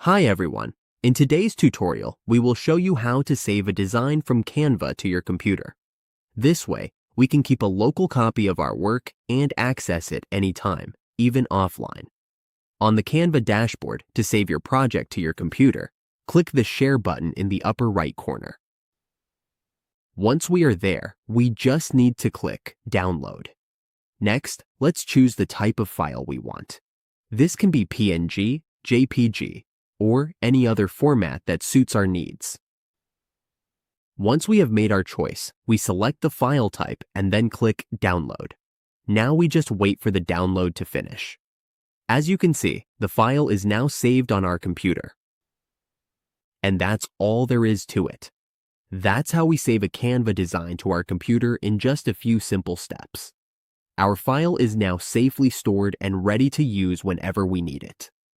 Hi everyone. In today's tutorial, we will show you how to save a design from Canva to your computer. This way, we can keep a local copy of our work and access it anytime, even offline. On the Canva dashboard, to save your project to your computer, click the Share button in the upper right corner. Once we are there, we just need to click Download. Next, let's choose the type of file we want. This can be PNG, JPG, or any other format that suits our needs. Once we have made our choice, we select the file type and then click Download. Now we just wait for the download to finish. As you can see, the file is now saved on our computer. And that's all there is to it. That's how we save a Canva design to our computer in just a few simple steps. Our file is now safely stored and ready to use whenever we need it.